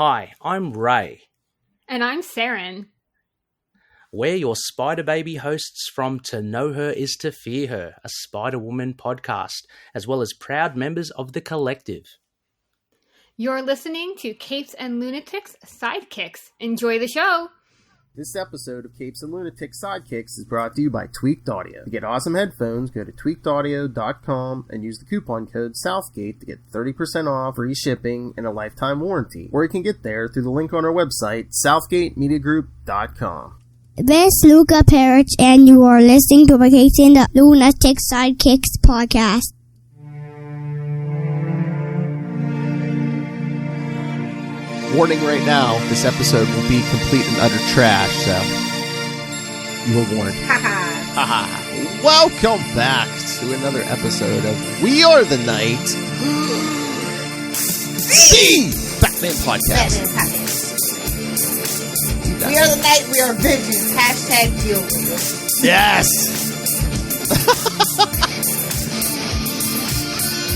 Hi, I'm Ray. And I'm Saren. We're your Spider Baby hosts from To Know Her Is to Fear Her, a Spider-Woman podcast, as well as proud members of the collective. You're listening to Capes and Lunatics Sidekicks. Enjoy the show! This episode of Capes and Lunatics Sidekicks is brought to you by Tweaked Audio. To get awesome headphones, go to tweakedaudio.com and use the coupon code Southgate to get 30% off, free shipping, and a lifetime warranty. Or you can get there through the link on our website, southgatemediagroup.com. This is Luca Perich, and you are listening to the Capes and the Lunatics Sidekicks podcast. Warning right now, this episode will be complete and utter trash, so you were warned. Haha. Welcome back to another episode of We Are the Night, the Batman Podcast. We are the night, we are vengeance. Hashtag deal with it. Yes!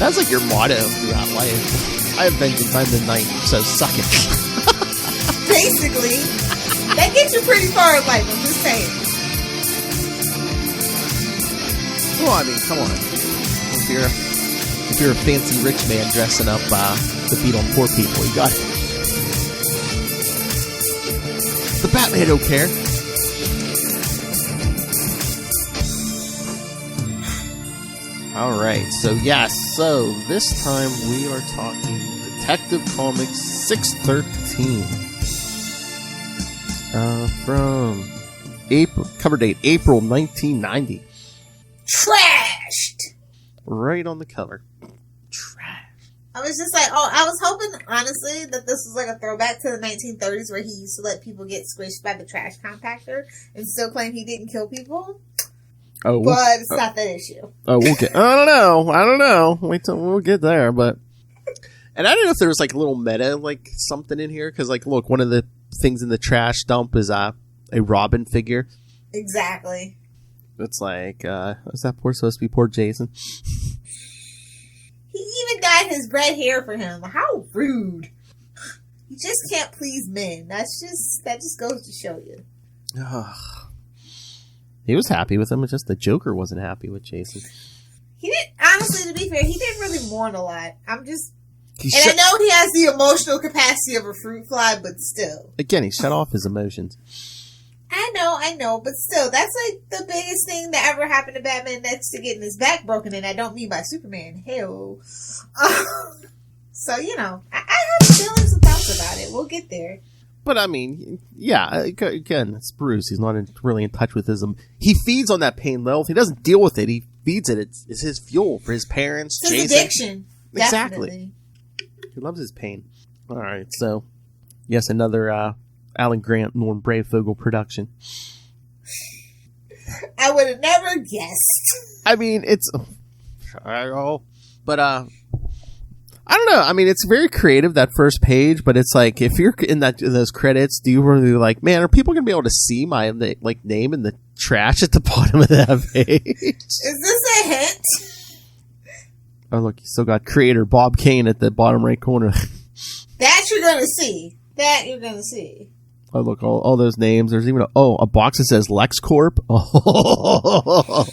That's like your motto throughout life. I have vengeance, I'm the night, so suck it. Basically, that gets you pretty far in life, I'm just saying. Well, I mean, come on. If you're a fancy rich man dressing up to beat on poor people, you got it. The Batman don't care. Alright, so this time we are talking Detective Comics 613. From April, cover date April 1990. Trashed! Right on the cover. Trash. I was just like, I was hoping, honestly, that this was like a throwback to the 1930s where he used to let people get squished by the trash compactor and still claim he didn't kill people. Oh, but it's not that issue. Oh, we'll get. I don't know. Wait till we'll get there. But, and I don't know if there was like a little meta, like something in here, because like, look, one of the things in the trash dump is a Robin figure. Exactly. It's like, is that supposed to be poor Jason? He even dyed his red hair for him. How rude! You just can't please men. That just goes to show you. He was happy with him. It's just the Joker wasn't happy with Jason. He didn't. Honestly, to be fair, he didn't really mourn a lot. I know he has the emotional capacity of a fruit fly, but still. Again, he shut off his emotions. I know, but still, that's like the biggest thing that ever happened to Batman next to getting his back broken, and I don't mean by Superman. Hell. So, I have feelings and thoughts about it. We'll get there. But, I mean, yeah, again, it's Bruce. He's not really in touch with his... He feeds on that pain, Lilith. He doesn't deal with it. He feeds it. It's his fuel for his parents, it's his Jason. Addiction. Exactly. Definitely. He loves his pain. All right, so, yes, another Alan Grant, Norm Brayfogle production. I would have never guessed. I mean, it's... But, I don't know. I mean, it's very creative, that first page, but it's like, if you're in those credits, do you really like, man, are people going to be able to see my name in the trash at the bottom of that page? Is this a hint? Oh, look, you still got creator Bob Kane at the bottom right corner. That you're going to see. Oh, look, all those names. There's even a box that says LexCorp. Oh.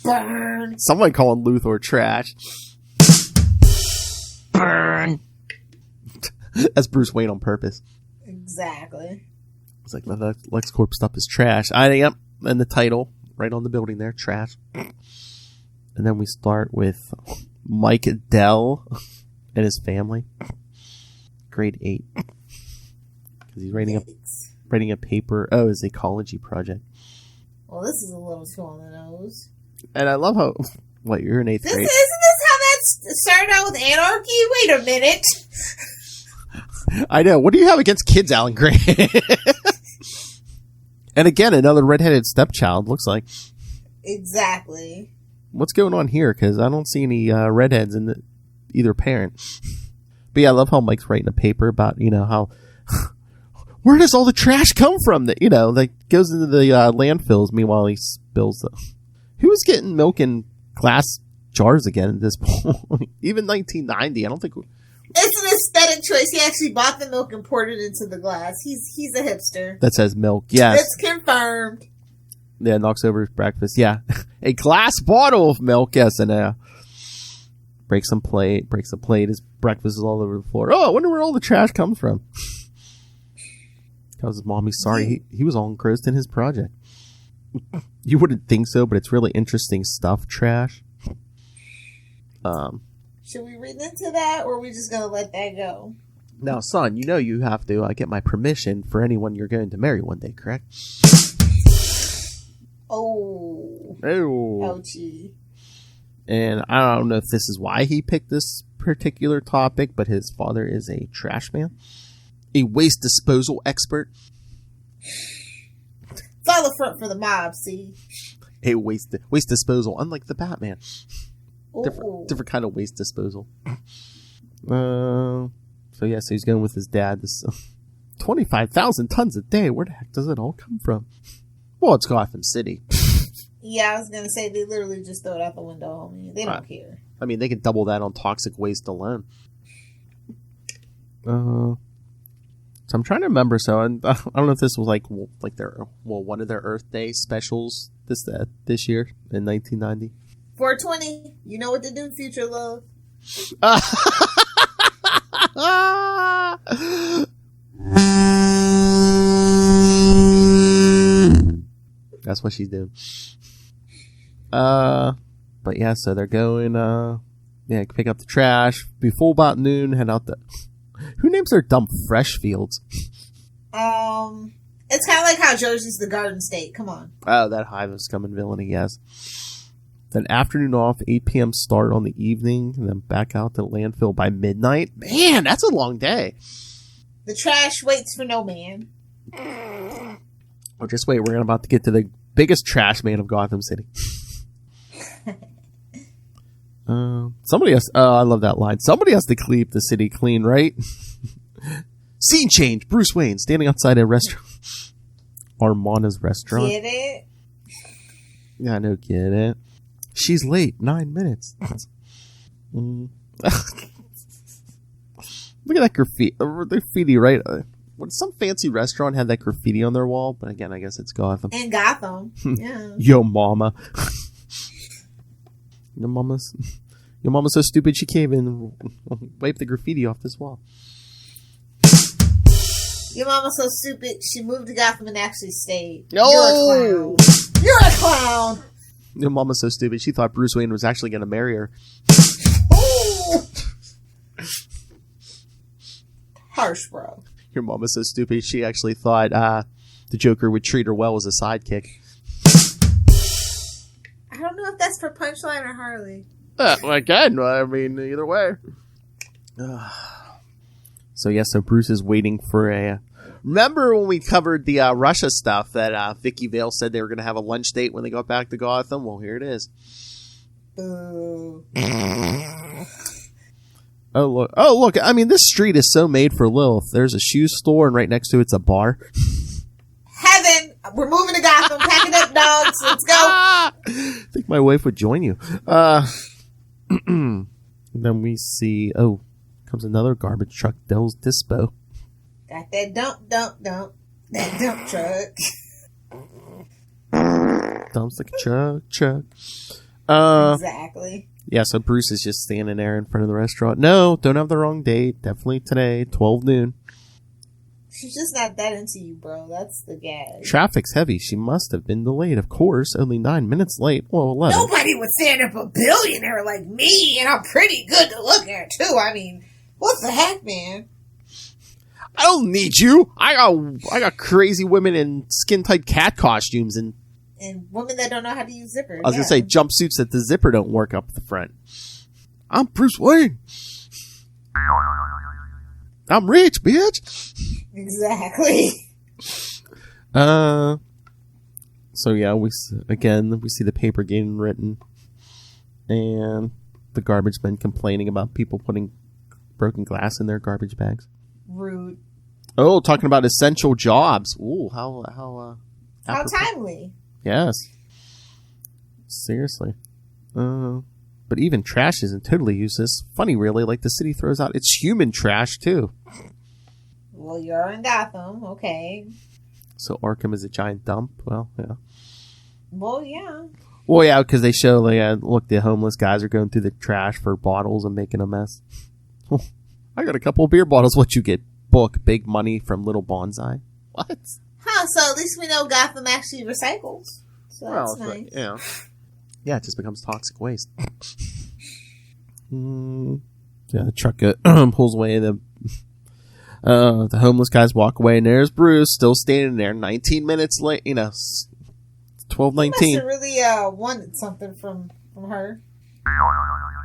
Burn. Someone calling Luthor trash. Burn. That's Bruce Wayne on purpose. Exactly. It's like, LexCorp stuff is trash. Yep. And the title right on the building there, trash. And then we start with Mike Dell and his family. Grade 8. Because he's writing a paper. Oh, his ecology project. Well, this is a little too on the nose. And I love how... What, you're in 8th grade? Isn't this how that started out with anarchy? Wait a minute. I know. What do you have against kids, Alan Grant? And again, another redheaded stepchild, looks like. Exactly. What's going on here? Because I don't see any redheads in either parent. But yeah, I love how Mike's writing a paper about, how... Where does all the trash come from? That goes into the landfills. Meanwhile, he spills the... Who's getting milk in glass jars again at this point? Even 1990, I don't think It's an aesthetic choice. He actually bought the milk and poured it into the glass. He's a hipster. That says milk. Yes. It's confirmed. Yeah, knocks over his breakfast. Yeah. A glass bottle of milk. Yes, and breaks the plate. His breakfast is all over the floor. Oh, I wonder where all the trash comes from. Tells his mom he's sorry. He was all engrossed in his project. You wouldn't think so, but it's really interesting stuff, trash. Should we read into that, or are we just going to let that go? Now, son, you know you have to get my permission for anyone you're going to marry one day, correct? Oh. Ouchie. And I don't know if this is why he picked this particular topic, but his father is a trash man. A waste disposal expert. It's all a front for the mob, see? A waste disposal, unlike the Batman. Different kind of waste disposal. So he's going with his dad. This 25,000 tons a day. Where the heck does it all come from? Well, it's Gotham City. Yeah, I was going to say they literally just throw it out the window. I mean, they don't care. I mean, they could double that on toxic waste alone. So I'm trying to remember. So I don't know if this was like their one of their Earth Day specials this year in 1990. 420. You know what to do, future love. That's what she's doing. But yeah, so they're going, pick up the trash. Be full about noon, head out who names their dump Fresh Fields? It's kind of like how Jersey's the Garden State. Come on. Oh, that hive of scum and villainy, yes. Then afternoon off, 8 p.m. start on the evening, and then back out to the landfill by midnight. Man, that's a long day. The trash waits for no man. Oh, just wait. We're about to get to the biggest trash man of Gotham City. Somebody has... I love that line. Somebody has to keep the city clean, right? Scene change. Bruce Wayne standing outside a restaurant. Armana's restaurant. Get it? Yeah, I know. Get it. She's late. 9 minutes. Look at that graffiti, right? Would some fancy restaurant have that graffiti on their wall? But again, I guess it's Gotham. In Gotham. Yeah. Yo, mama. Your mama's so stupid she can't even wipe the graffiti off this wall. Your mama's so stupid she moved to Gotham and actually stayed. No! You're a clown. You're a clown. Your mama's so stupid she thought Bruce Wayne was actually going to marry her. Ooh. Harsh, bro. Your mama's so stupid she actually thought the Joker would treat her well as a sidekick. I don't know if that's for Punchline or Harley. Again, I mean, either way. So Bruce is waiting for a... Remember when we covered the Russia stuff that Vicky Vale said they were going to have a lunch date when they got back to Gotham? Well, here it is. Boo. Oh, look. I mean, this street is so made for Lilith. There's a shoe store, and right next to it's a bar. Heaven! We're moving to Gotham. Packing up dogs. Let's go. I think my wife would join you. Then we see... Oh, comes another garbage truck. Dell's Dispo. Got that dump. That dump truck. Dumps like a truck. Exactly. Yeah, so Bruce is just standing there in front of the restaurant. No, don't have the wrong date. Definitely today, 12 noon. She's just not that into you, bro. That's the gag. Traffic's heavy. She must have been delayed. Of course, only 9 minutes late. Well, 11. Nobody would stand up a billionaire like me, and I'm pretty good to look at, too. I mean, what the heck, man? I don't need you. I got crazy women in skin-tight cat costumes and women that don't know how to use zippers. I was going to say jumpsuits that the zipper don't work up the front. I'm Bruce Wayne. I'm rich, bitch. Exactly. So yeah, we see the paper getting written, and the garbage men complaining about people putting broken glass in their garbage bags. Rude. Oh, talking about essential jobs. Ooh, how timely. Yes. Seriously. But even trash isn't totally useless. Funny, really. Like, the city throws out its human trash, too. Well, you're in Gotham. Okay. So Arkham is a giant dump? Well, yeah. Well, yeah. Well, yeah, because they show, like, look, the homeless guys are going through the trash for bottles and making a mess. I got a couple of beer bottles. What you get? Book, big money from Little Bonsai. What? Huh, so at least we know Gotham actually recycles. So that's nice. Like, yeah, it just becomes toxic waste. Yeah, the truck pulls away. The homeless guys walk away, and there's Bruce still standing there 19 minutes late, 12:19. He must have really wanted something from her.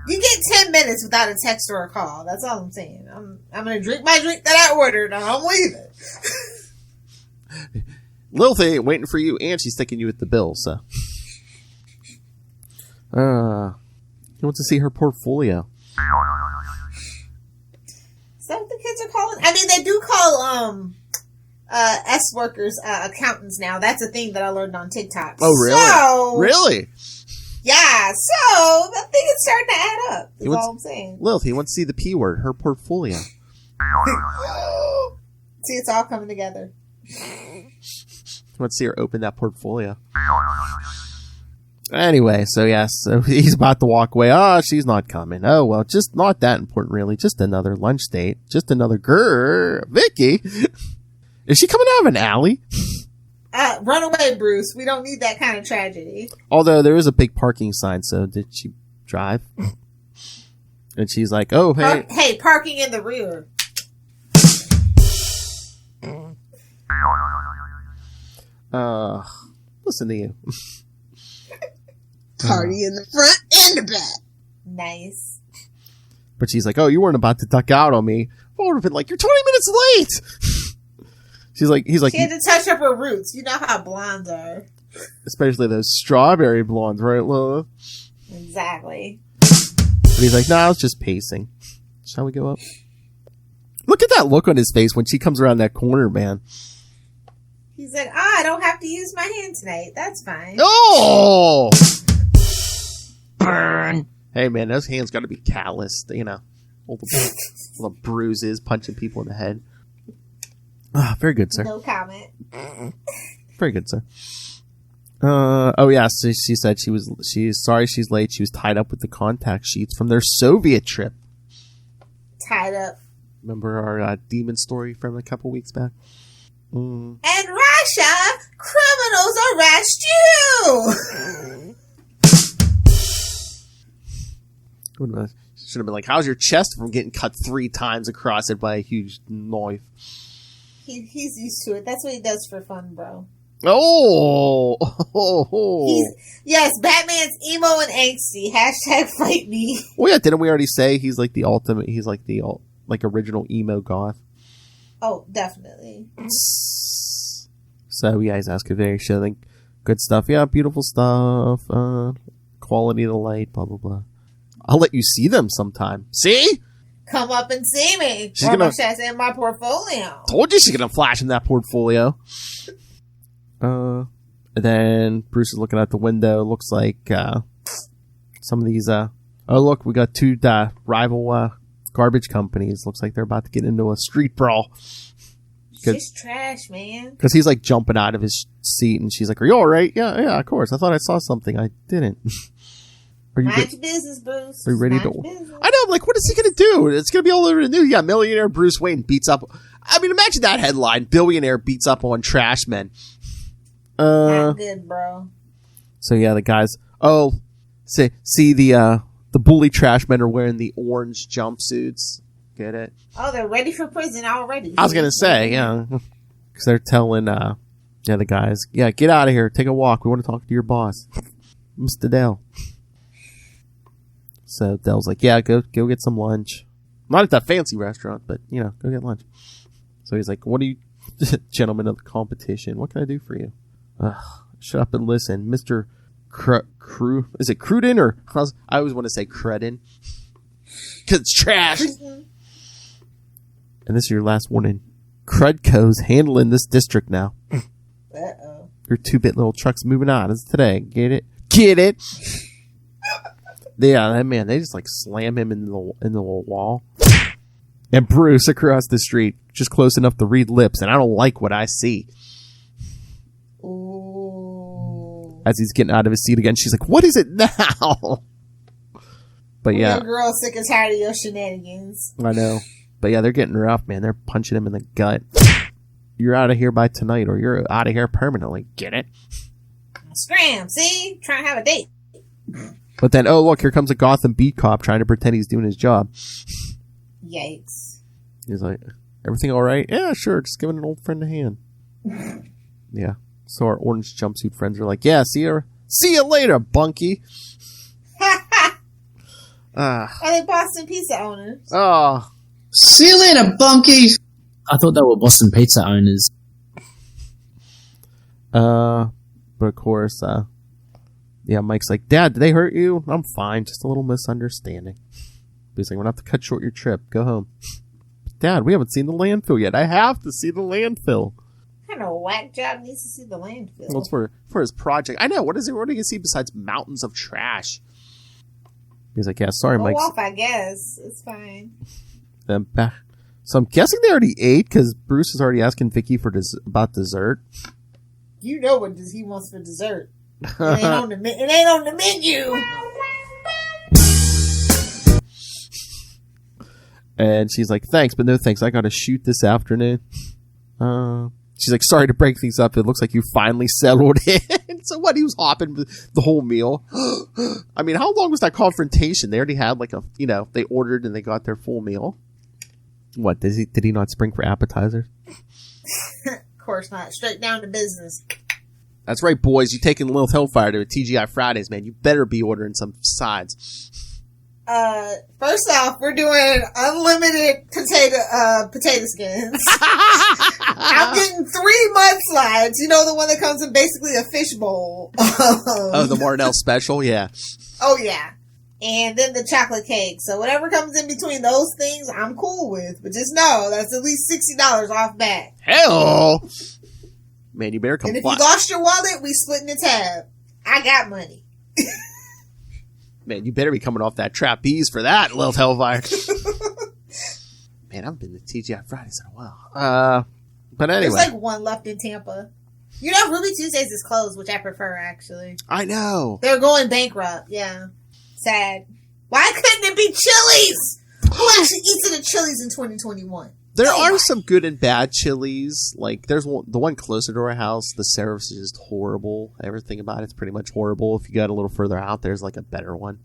You get 10 minutes without a text or a call. That's all I'm saying. I'm going to drink my drink that I ordered, and I'm leaving. Lilith ain't waiting for you, and she's sticking you with the bill, so. He wants to see her portfolio. Is that what the kids are calling? I mean, they do call S workers accountants now. That's a thing that I learned on TikTok. Oh, really? So, really? Yeah, so I think it's starting to add up. That's all I'm saying. Lilith, he wants to see the P word, her portfolio. See, it's all coming together. He wants to see her open that portfolio. Anyway, so yes, so he's about to walk away. Oh, she's not coming. Oh, well, just not that important, really. Just another lunch date. Just another Vicky. Is she coming out of an alley? Run away, Bruce. We don't need that kind of tragedy. Although there is a big parking sign, so did she drive? And she's like, oh, hey. Hey, parking in the rear. Listen to you. Party in the front and the back. Nice. But she's like, oh, you weren't about to duck out on me. I would have been like, you're 20 minutes late. He's like, she had to touch up her roots. You know how blondes are. Especially those strawberry blondes, right, Lola? Exactly. But he's like, nah, I was just pacing. Shall we go up? Look at that look on his face when she comes around that corner, man. He's like, I don't have to use my hand tonight. That's fine. Oh! Burn. Hey, man, those hands got to be calloused, all the bruises, punching people in the head. Ah, very good, sir. No comment. Very good, sir. Oh yeah, so she said she's sorry she's late. She was tied up with the contact sheets from their Soviet trip. Tied up. Remember our demon story from a couple weeks back? And Russia, criminals arrest you! Should have been like, how's your chest from getting cut 3 times across it by a huge knife? He's used to it. That's what he does for fun, bro. Oh! Yes, Batman's emo and angsty. # fight me. Well, yeah, didn't we already say he's like the ultimate, he's like the original emo goth? Oh, definitely. So, yeah, he's asking very showing good stuff. Yeah, beautiful stuff. Quality of the light, blah, blah, blah. I'll let you see them sometime. See? Come up and see me. She's gonna in my portfolio. Told you she's gonna flash in that portfolio. And then Bruce is looking out the window. Looks like some of these. Oh, look, we got 2 rival garbage companies. Looks like they're about to get into a street brawl. She's trash, man. Because he's like jumping out of his seat, and she's like, "Are you all right?" Yeah, of course. I thought I saw something. I didn't. Mind your business, Bruce. Are you ready to? I know. I'm like, what is he going to do? It's going to be all over the news. Yeah, millionaire Bruce Wayne beats up. I mean, imagine that headline: billionaire beats up on trash men. Not good, bro. So yeah, the guys. Oh, see the bully trash men are wearing the orange jumpsuits. Get it? Oh, they're ready for prison already. I was gonna say, yeah, because they're telling the guys, yeah, get out of here, take a walk. We want to talk to your boss, Mr. Dell. So Dell's like, yeah, go get some lunch. Not at that fancy restaurant, but, go get lunch. So he's like, what are you, gentlemen of the competition, what can I do for you? Shut up and listen. Mr. Is it Cruden or, I always want to say Cruden. Because it's trash. And this is your last warning. Crudco's handling this district now. Uh-oh. Your 2-bit little truck's moving on. It's today. Get it? Get it? Yeah, man, they just like slam him in the wall. And Bruce across the street, just close enough to read lips, and I don't like what I see. Ooh. As he's getting out of his seat again, she's like, "What is it now?" But yeah, your girl's sick and tired of your shenanigans. I know. But yeah, they're getting rough, man. They're punching him in the gut. You're out of here by tonight, or you're out of here permanently. Get it? Scram! See, trying to have a date. But then, oh look, here comes a Gotham beat cop trying to pretend he's doing his job. Yikes! He's like, "Everything all right?" "Yeah, sure. Just giving an old friend a hand." Yeah. So our orange jumpsuit friends are like, "Yeah, see you later, bunkie." Are they Boston Pizza owners? Oh. See you later, bunkie. I thought they were Boston Pizza owners. But of course, yeah, Mike's like, "Dad, did they hurt you?" "I'm fine, just a little misunderstanding." He's like, "We're going to have to cut short your trip. Go home." "Dad, we haven't seen the landfill yet. I have to see the landfill." What kind of whack job needs to see the landfill? Well, it's for his project. I know. What do you see besides mountains of trash? He's like, "Yeah, sorry, Go Mike." off, I guess. It's fine. So I'm guessing they already ate because Bruce is already asking Vicky about dessert. You know what he wants for dessert. It ain't on the menu. And she's like, "Thanks, but no thanks. I got to shoot this afternoon." She's like, "Sorry to break things up. It looks like you finally settled in." So what? He was hopping the whole meal. I mean, how long was that confrontation? They already had they ordered and they got their full meal. What, did he not spring for appetizers? Of course not. Straight down to business. That's right, boys. You taking Lilith Hellfire to a TGI Fridays, man. You better be ordering some sides. First off, we're doing unlimited potato skins. I'm getting 3 mudslides. You know, the one that comes in basically a fishbowl. Oh, the Marnell special? Yeah. Oh, yeah. And then the chocolate cake. So whatever comes in between those things, I'm cool with. But just know, that's at least $60 off back. Hell! Man, you better come. And if you lost your wallet, we splitting the tab. I got money. Man, you better be coming off that trapeze for that, Lilith Hellfire. Man, I haven't been to TGI Fridays in a while. But anyway. There's like one left in Tampa. You know, Ruby Tuesdays is closed, which I prefer, actually. I know. They're going bankrupt, yeah. Sad. Why couldn't it be Chili's? Who actually eats at a Chili's in 2021? There are some good and bad Chili's. Like, there's the one closer to our house. The service is just horrible. Everything about it's pretty much horrible. If you got a little further out, there's like a better one.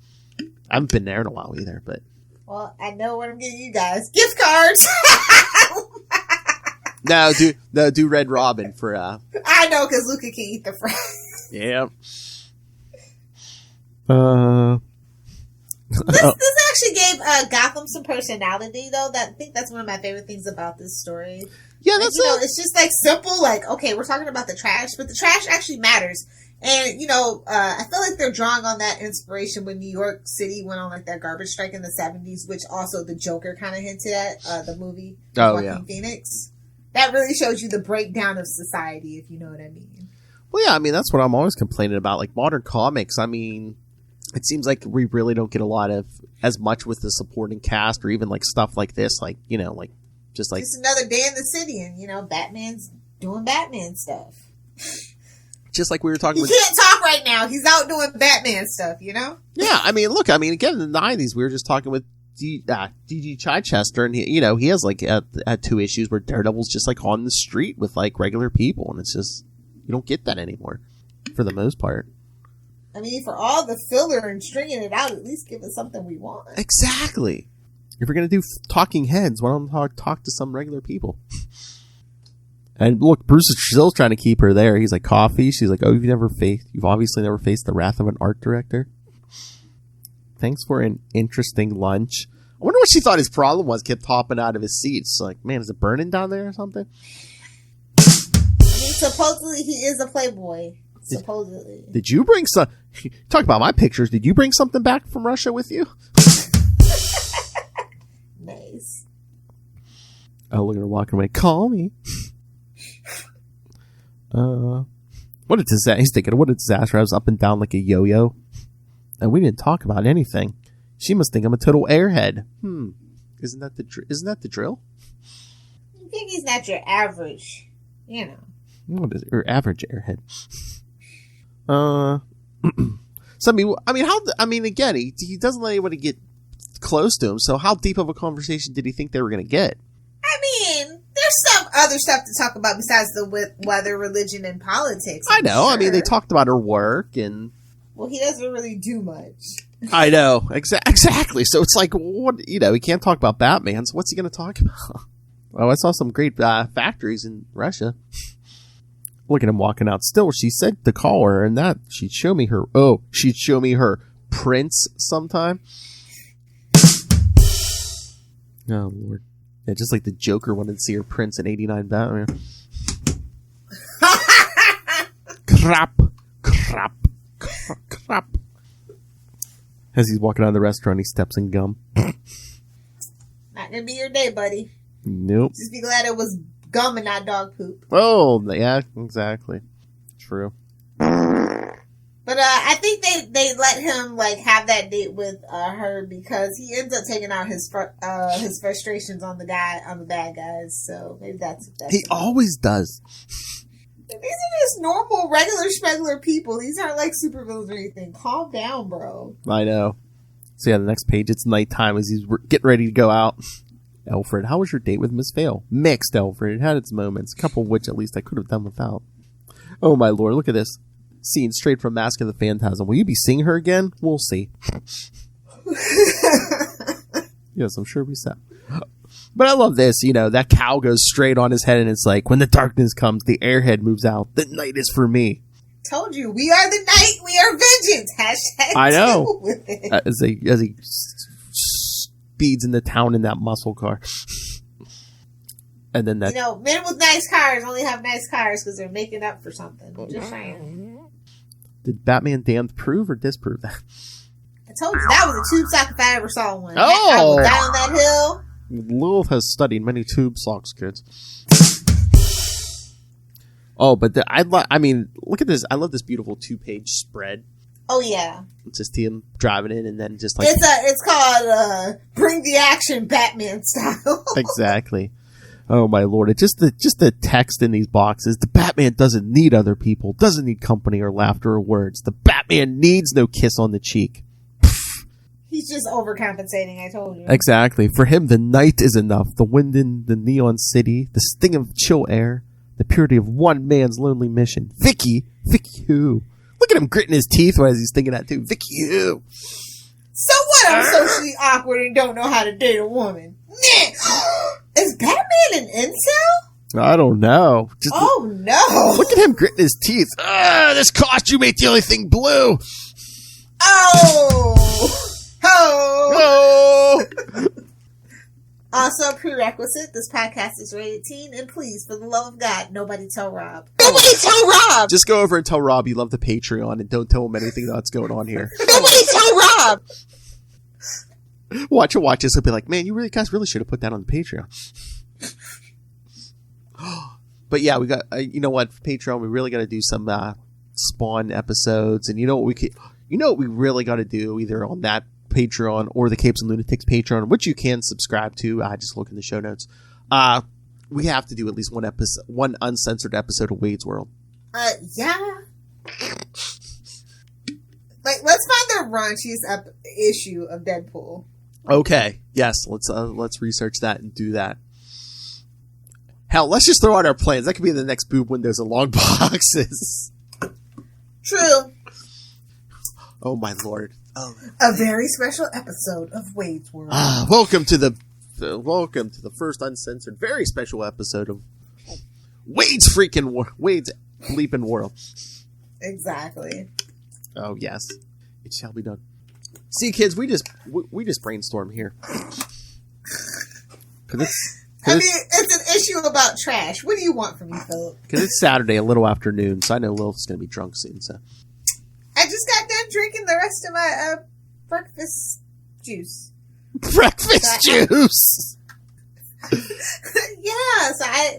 I haven't been there in a while either, but... Well, I know what I'm getting you guys. Gift cards! No, do Red Robin for... I know, because Luca can eat the fries. Yeah. This actually gave Gotham some personality, though. I think that's one of my favorite things about this story. Yeah, like, that's it's just like simple. Like, okay, we're talking about the trash, but the trash actually matters. And I feel like they're drawing on that inspiration when New York City went on like that garbage strike in the 70s, which also the Joker kind of hinted at. The movie, Joaquin Phoenix. That really shows you the breakdown of society, if you know what I mean. Well, yeah, I mean that's what I'm always complaining about. Like modern comics, I mean. It seems like we really don't get a lot of as much with the supporting cast or even like stuff like this, like just another day in the city, and Batman's doing Batman stuff. Just like we were talking. He can't talk right now. He's out doing Batman stuff, Yeah, I mean, look, again in the 90s, we were just talking with D.G. Chichester, and he has like had 2 issues where Daredevil's just like on the street with like regular people, and it's just you don't get that anymore for the most part. I mean, for all the filler and stringing it out, at least give us something we want. Exactly. If you're going to do talking heads, why don't talk to some regular people? And look, Bruce is still trying to keep her there. He's like, coffee? She's like, oh, you've obviously never faced the wrath of an art director. Thanks for an interesting lunch. I wonder what she thought his problem was, kept hopping out of his seat. It's like, man, is it burning down there or something? I mean, supposedly he is a playboy. Supposedly. Did you bring some... Talk about my pictures. Did you bring something back from Russia with you? Nice. Oh, look at her walking away. Call me. What a disaster. He's thinking, what a disaster. I was up and down like a yo-yo. And we didn't talk about anything. She must think I'm a total airhead. Isn't that the drill? I think he's not your average, What is it? Or average airhead? So again, he doesn't let anybody get close to him. So how deep of a conversation did he think they were going to get? I mean, there's some other stuff to talk about besides the weather, religion, and politics. I know. Sure. I mean, they talked about her work and. Well, he doesn't really do much. I know. Exactly. So it's like, what? He can't talk about Batman. So what's he going to talk about? Oh, I saw some great factories in Russia. Look at him walking out. Still, she said to call her and that she'd show me her prints sometime. Oh, Lord. Yeah, just like the Joker wanted to see her prints in 89 Batman. Crap. As he's walking out of the restaurant, he steps in gum. Not gonna be your day, buddy. Nope. Just be glad it was gum and not dog poop. Oh, yeah, exactly. True. But I think they let him have that date with her because he ends up taking out his frustrations on the bad guys. So maybe that's he always does. These are just normal, regular, schmegular people. These aren't like supervillains or anything. Calm down, bro. I know. So yeah, the next page, it's nighttime as he's getting ready to go out. Alfred, how was your date with Miss Vale? Mixed, Alfred. It had its moments, a couple of which at least I could have done without. Oh my lord, look at this. Scene straight from Mask of the Phantasm. Will you be seeing her again? We'll see. Yes, I'm sure we said. But I love this, that cow goes straight on his head and it's like, when the darkness comes, the airhead moves out. The night is for me. Told you, we are the night, we are vengeance. Hashtag I know. deal with it. As he speeds into town in that muscle car. And then that... men with nice cars only have nice cars because they're making up for something. Just saying. Did Batman Damned prove or disprove that? I told you, that was a tube sock if I ever saw one. Oh! I was down that hill. Lilith has studied many tube socks, kids. Oh, but look at this. I love this beautiful 2-page spread. Oh yeah, it's just him driving in, and then just like it's called "Bring the Action" Batman style. Exactly. Oh my lord! It's just the text in these boxes. The Batman doesn't need other people, doesn't need company or laughter or words. The Batman needs no kiss on the cheek. He's just overcompensating, I told you. Exactly. For him, the night is enough. The wind in the neon city, the sting of chill air, the purity of one man's lonely mission. Vicky who? Look at him gritting his teeth as he's thinking that too. Vicky who? So what? I'm socially awkward and don't know how to date a woman. Is Batman an incel? I don't know. Oh no! Look at him gritting his teeth. This costume ain't the only thing blue. Oh! Oh! Also, prerequisite, this podcast is rated teen, and please, for the love of God, nobody tell Rob. Nobody tell Rob! Just go over and tell Rob you love the Patreon and don't tell him anything that's going on here. Nobody tell Rob! Watch this. He'll be like, man, you guys really should have put that on the Patreon. But yeah, we got, you know what, for Patreon, we really got to do some Spawn episodes, and you know what we really got to do, either on that Patreon or the Capes and Lunatics Patreon, which you can subscribe to. Just look in the show notes. We have to do at least one uncensored episode of Wade's World. Yeah. Like, let's find the raunchiest issue of Deadpool. Okay. Yes. Let's research that and do that. Hell, let's just throw out our plans. That could be the next Boob Windows and Long Boxes. True. Oh my lord. Oh. A very special episode of Wade's World. Welcome to the first uncensored, very special episode of Wade's bleeping world. Exactly. Oh yes, it shall be done. See, kids, we just brainstorm here. It's an issue about trash. What do you want from me, Philip? Because it's Saturday, a little afternoon, so I know Lilith's going to be drunk soon. So I just got done drinking the rest of my breakfast juice. Breakfast juice. Yeah, so I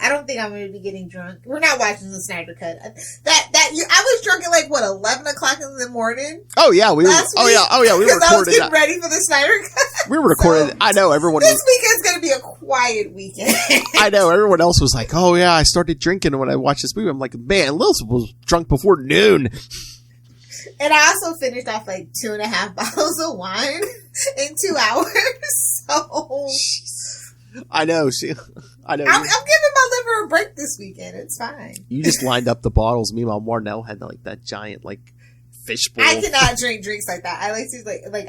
don't think I'm going to be getting drunk. We're not watching the Snyder Cut. That I was drunk at like, what, 11 o'clock in the morning? Oh yeah, we were. Last Oh week? yeah, we were Because I was recording. getting ready for the Snyder Cut. We were recording. So, I know everyone. This weekend's going to be a quiet weekend. I know everyone else was like, "Oh yeah, I started drinking when I watched this movie." I'm like, "Man, Lilith was drunk before noon." And I also finished off like 2.5 bottles of wine in 2 hours. So I know. I know. I'm giving my liver a break this weekend. It's fine. You just lined up the bottles. Meanwhile, Marnell had like that giant like fish bowl. I cannot drink drinks like that. I like to like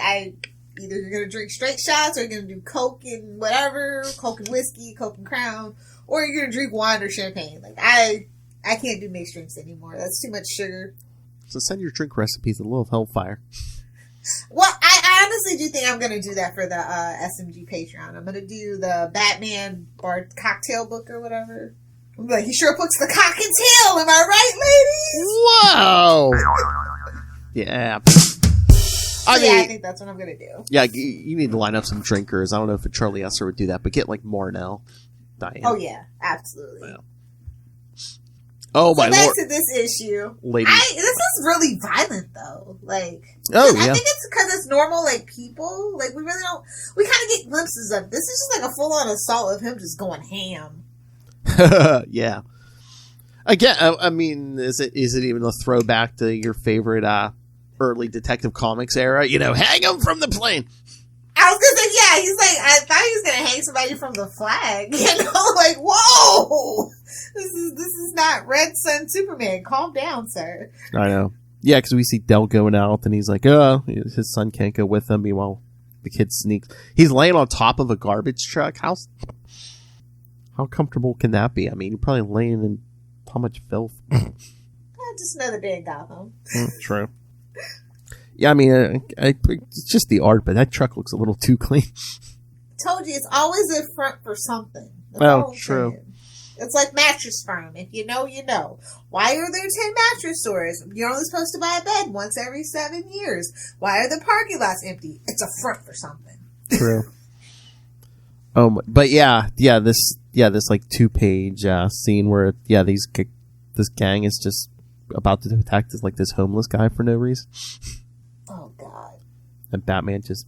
either you're gonna drink straight shots or you're gonna do Coke and whatever, Coke and whiskey, Coke and Crown, or you're gonna drink wine or champagne. Like I can't do mixed drinks anymore. That's too much sugar. So send your drink recipes to Lilith Hellfire. Well, I honestly do think I'm going to do that for the SMG Patreon. I'm going to do the Batman bar cocktail book or whatever. I'm like, he sure puts the cock and tail. Am I right, ladies? Whoa! Yeah. I think that's what I'm going to do. Yeah, you need to line up some drinkers. I don't know if Charlie Esser would do that, but get like Marnell, Diane. Oh, yeah. Absolutely. Yeah. Oh, so my back lord. to this issue. Ladies. This is really violent, though. Like, Oh, I yeah. think it's because it's normal, like, people. Like, we really don't. We kind of get glimpses of this. Is just like a full on assault of him just going ham. Yeah. Again, I mean, is it even a throwback to your favorite early Detective Comics era? You know, hang him from the plane. I was gonna say, yeah, he's like, I thought he was gonna hang somebody from the flag. You know, like, whoa! This is not Red Sun Superman. Calm down, sir. I know. Yeah, because we see Del going out, and he's like, oh, his son can't go with him. Meanwhile, the kid sneaks. He's laying on top of a garbage truck. How comfortable can that be? I mean, you're probably laying in how much filth? Just another day in Gotham. True. Yeah, I mean, it's just the art, but that truck looks a little too clean. Told you, it's always a front for something. That's Oh, all I'm true. saying. It's like Mattress Firm. If you know, you know. Why are there 10 mattress stores? You're only supposed to buy a bed once every 7 years. Why are the parking lots empty? It's a front for something. True. But this like 2-page scene where this gang is just about to attack this homeless guy for no reason. Oh God! And Batman just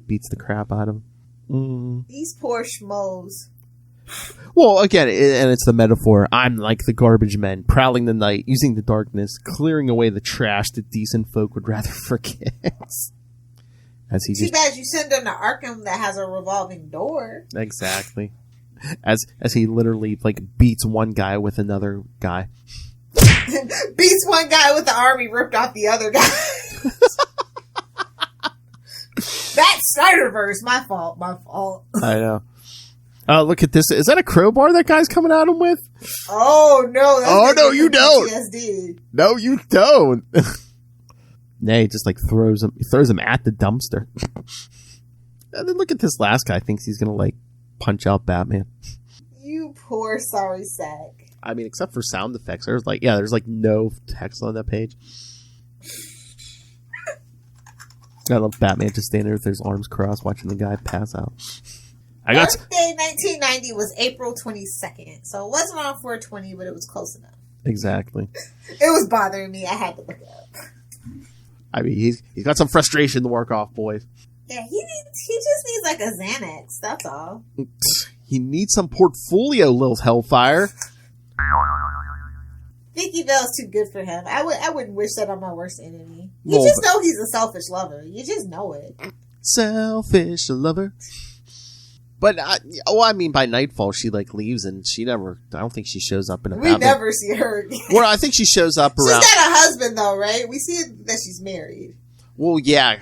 beats the crap out of him. These poor schmoes. Well, again, and it's the metaphor. I'm like the garbage men, prowling the night, using the darkness, clearing away the trash that decent folk would rather forget. As he Too bad you send them to Arkham that has a revolving door. Exactly. As he literally beats one guy with another guy. Beats one guy with the army ripped off the other guy. That's Snyderverse. My fault. I know. Look at this. Is that a crowbar that guy's coming at him with? Oh, no. Oh, no, you don't. PTSD. No, you don't. Nay, he just throws him at the dumpster. And then look at this last guy. Thinks he's going to punch out Batman. You poor sorry sack. I mean, except for sound effects. There's no text on that page. I love Batman just standing there with his arms crossed watching the guy pass out. Earth Day 1990 was April 22nd, so it wasn't on 420, but it was close enough. Exactly. It was bothering me. I had to look it up. I mean, he's got some frustration to work off, boys. Yeah, he just needs a Xanax. That's all. He needs some portfolio, Lilith Hellfire. Vicky Vale's too good for him. I wouldn't wish that on my worst enemy. You just know he's a selfish lover. You just know it. Selfish lover. But I mean, by nightfall she leaves, and she never. I don't think she shows up in a. We Batman. never see her again. Well, I think she shows up around. She's got a husband though, right? We see that she's married. Well, yeah.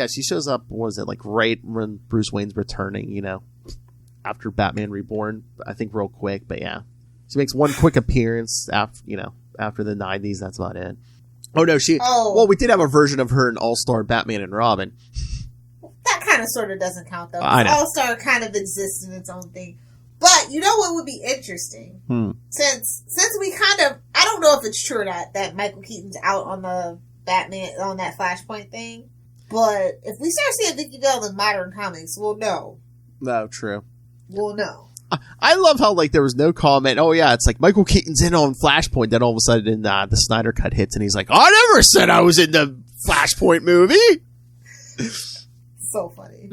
She shows up. What was it right when Bruce Wayne's returning? After Batman Reborn. I think real quick, but yeah, she makes one quick appearance after the 90s. That's about it. Oh no, Well, we did have a version of her in All-Star Batman and Robin. That kind of sort of doesn't count though. I know. All-Star kind of exists in its own thing. But you know what would be interesting? Since we I don't know if it's true or not that Michael Keaton's out on the Batman on that Flashpoint thing. But if we start seeing Vicky Vale in modern comics, we'll know. No, true. We'll know. I love how, like, there was no comment. Oh, yeah, it's like Michael Keaton's in on Flashpoint. Then all of a sudden, the Snyder Cut hits, and he's like, I never said I was in the Flashpoint movie. So funny.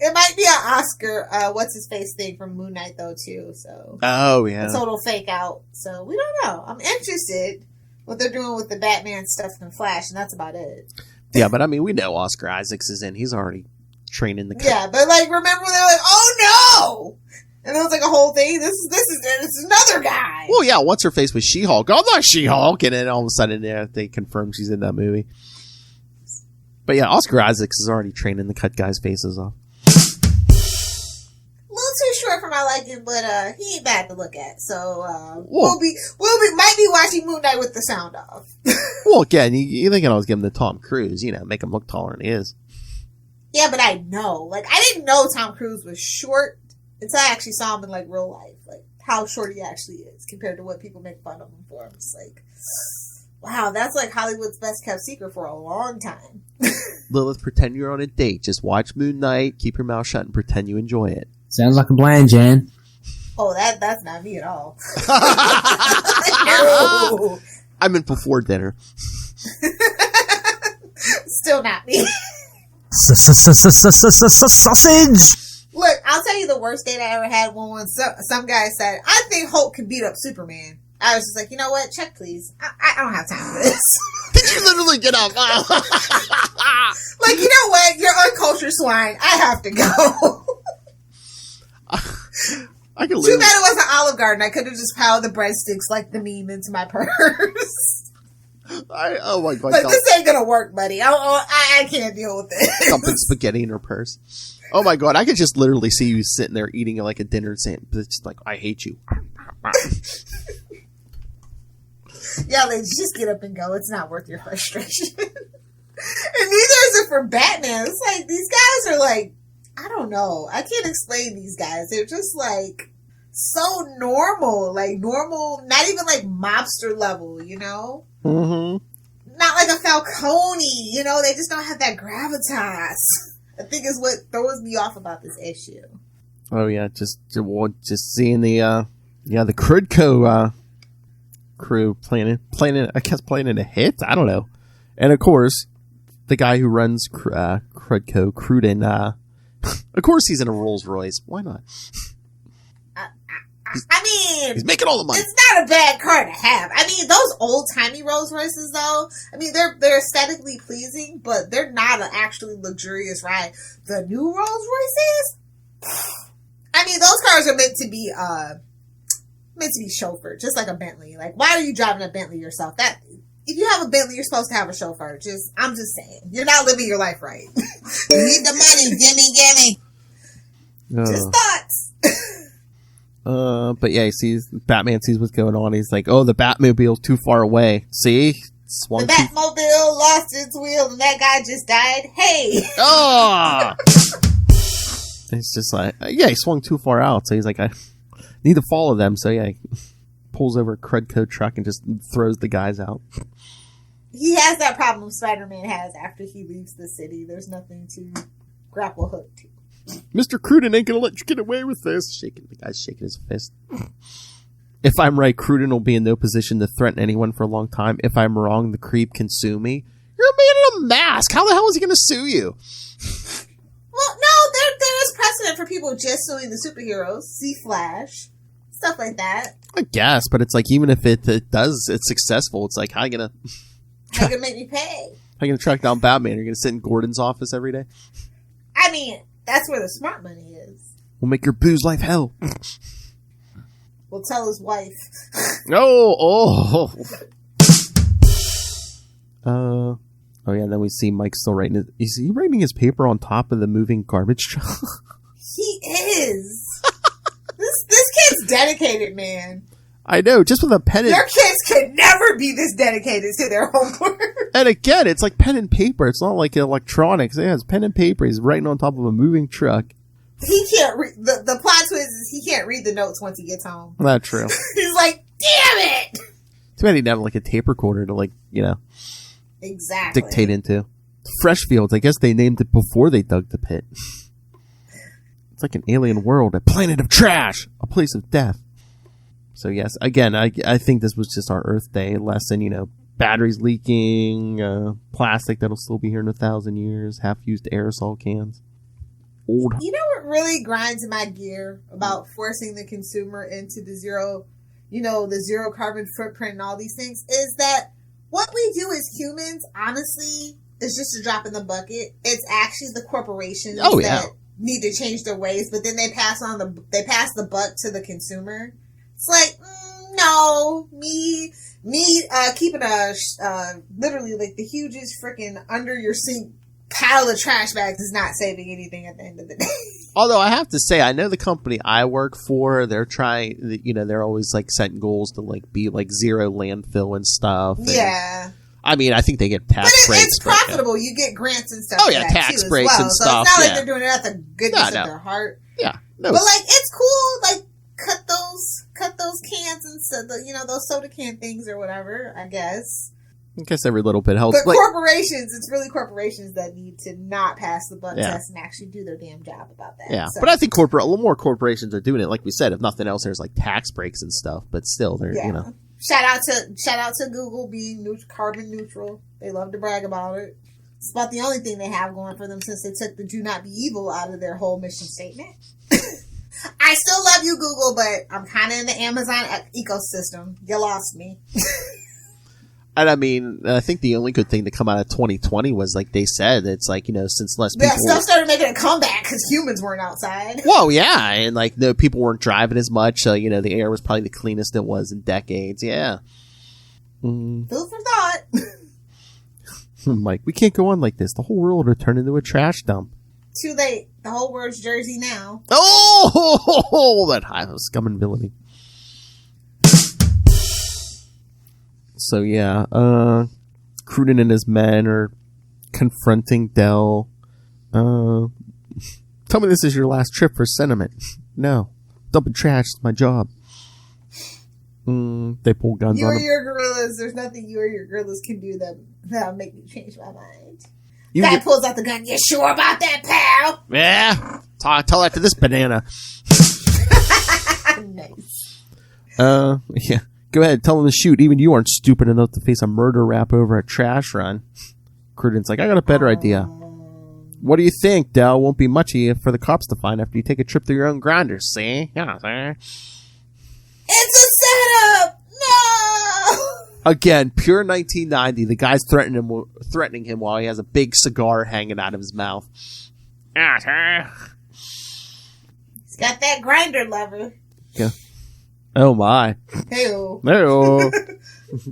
It might be an Oscar, what's-his-face thing from Moon Knight, though, too. So Oh, yeah. a total fake out. So we don't know. I'm interested what they're doing with the Batman stuff in Flash, and that's about it. Yeah, but I mean, we know Oscar Isaacs is in. He's already training the. Yeah, but like, remember they're like, oh no, and it was like a whole thing. This is another guy. Well, yeah, what's her face with She-Hulk? I'm not She-Hulk, and then all of a sudden, they confirm she's in that movie. But yeah, Oscar Isaacs is already training to cut guys' faces off. A little too short for my liking, but he ain't bad to we'll at. So might be watching Moon Knight with the sound off. Well, again, you think I was giving him the Tom Cruise, make him look taller than he is. Yeah, but I know. Like, I didn't know Tom Cruise was short until I actually saw him in, like, real life. Like, how short he actually is compared to what people make fun of him for. I'm just like, wow, that's, like, Hollywood's best-kept secret for a long time. Lilith, pretend you're on a date. Just watch Moon Knight, keep your mouth shut, and pretend you enjoy it. Sounds like a plan, Jan. Oh, that's not me at all. No. I meant before dinner. Still not me. Sausage! Look, I'll tell you the worst date I ever had when some guy said, I think Hulk can beat up Superman. I was just like, you know what? Check, please. I don't have time for this. Did you literally get up? Like, you know what? You're uncultured swine. I have to go. I can Too bad it wasn't Olive Garden. I could have just piled the breadsticks like the meme into my purse. Oh my god! But this ain't gonna work, buddy. I can't deal with it. Dumping spaghetti in her purse. Oh my god! I could just literally see you sitting there eating like a dinner saying, "It's like I hate you." Yeah, ladies, just get up and go. It's not worth your frustration. And neither is it for Batman. It's like these guys are like, I don't know. I can't explain these guys. They're just like so normal, not even like mobster level, Mm-hmm. Not like a Falcone, they just don't have that gravitas. I think is what throws me off about this issue. Oh yeah, just seeing the Crudco crew playing a hit. I don't know, and of course the guy who runs Crudco, Cruden. Of course he's in a Rolls Royce. Why not? He's making all the money. It's not a bad car to have. I mean, those old-timey Rolls Royces, though, I mean, they're aesthetically pleasing, but they're not an actually luxurious ride. The new Rolls Royces, I mean, those cars are meant to be chauffeured, just like a Bentley. Like, why are you driving a Bentley yourself? If you have a Bentley, you're supposed to have a chauffeur. I'm just saying. You're not living your life right. You need the money. Gimme. Just thoughts. But yeah, Batman sees what's going on. He's like, oh, the Batmobile's too far away. See? The Batmobile lost its wheel and that guy just died. Hey! Oh! It's just like, yeah, he swung too far out. So he's like, I need to follow them. So yeah, he pulls over a Crudco truck and just throws the guys out. He has that problem Spider-Man has after he leaves the city. There's nothing to grapple hook to. Mr. Cruden ain't gonna let you get away with this. The guy's shaking his fist. If I'm right, Cruden will be in no position to threaten anyone for a long time. If I'm wrong, the creep can sue me. You're a man in a mask. How the hell is he gonna sue you? Well, no, there is precedent for people just suing the superheroes. See Flash. Stuff like that. I guess, but it's like, even if it's successful, it's like, how you gonna make me pay? How you gonna track down Batman? You're gonna sit in Gordon's office every day? I mean, that's where the smart money is. We'll make your booze life hell. We'll tell his wife. Oh yeah, and then we see Mike still writing is he writing his paper on top of the moving garbage truck? He is. This kid's dedicated, man. I know, just with a pen and... Your kids could never be this dedicated to their homework. And again, it's like pen and paper. It's not like electronics. Yeah, it's pen and paper. He's writing on top of a moving truck. He can't read... The plot twist is he can't read the notes once he gets home. That's true. He's like, damn it! Too bad he didn't have like a tape recorder to exactly dictate into. Freshfields, I guess they named it before they dug the pit. It's like an alien world, a planet of trash, a place of death. So yes, again, I think this was just our Earth Day lesson. You know, batteries leaking, plastic that'll still be here in 1,000 years, half-used aerosol cans. Old. You know what really grinds my gear about forcing the consumer into the zero carbon footprint and all these things is that what we do as humans, honestly, is just a drop in the bucket. It's actually the corporations that need to change their ways, but then they pass the buck to the consumer. It's like, no, me keeping literally like the hugest freaking under your sink pile of trash bags is not saving anything at the end of the day. Although I have to say, I know the company I work for, they're trying, you know, they're always like setting goals to like be like zero landfill and stuff. And, yeah. I mean, I think they get tax breaks. It's profitable. You get grants and stuff. Oh yeah, tax breaks and stuff. So it's not like they're doing it out the goodness of their heart. Yeah. No. But like, it's cool. Like, cut those cans and so those soda can things or whatever. I guess every little bit helps. But corporations, it's really corporations that need to not pass the buck test and actually do their damn job about that. Yeah, so. But I think a little more corporations are doing it. Like we said, if nothing else, there's like tax breaks and stuff. But still, they're you know. Shout out to Google being carbon neutral. They love to brag about it. It's about the only thing they have going for them since they took the "do not be evil" out of their whole mission statement. I still love you, Google, but I'm kind of in the Amazon ecosystem. You lost me. And I mean, I think the only good thing to come out of 2020 was, like they said, it's like, you know, since less people... stuff started making a comeback because humans weren't outside. Well, yeah, and like, the people weren't driving as much, so, you know, the air was probably the cleanest it was in decades, yeah. Food for thought. Mike, we can't go on like this. The whole world will turn into a trash dump. Too late. The whole world's Jersey now. Oh, that high scum and villainy. So yeah, Cruden and his men are confronting Del. Tell me this is your last trip for sentiment. No. Dumping trash is my job. They pull guns on him. You or your gorillas, there's nothing you or your gorillas can do that'll make me change my mind. Guy pulls out the gun. You sure about that, pal? Yeah. Tell that to this banana. Nice. Yeah. Go ahead, tell him to shoot. Even you aren't stupid enough to face a murder rap over a trash run. Cruden's like, I got a better idea. What do you think, Del? Won't be much for the cops to find after you take a trip through your own grinders, see? Yeah, it's a setup! No! Again, pure 1990. The guy's threatening him while he has a big cigar hanging out of his mouth. He's got that grinder lever. Yeah. Oh my. Hey-o. Hey-o.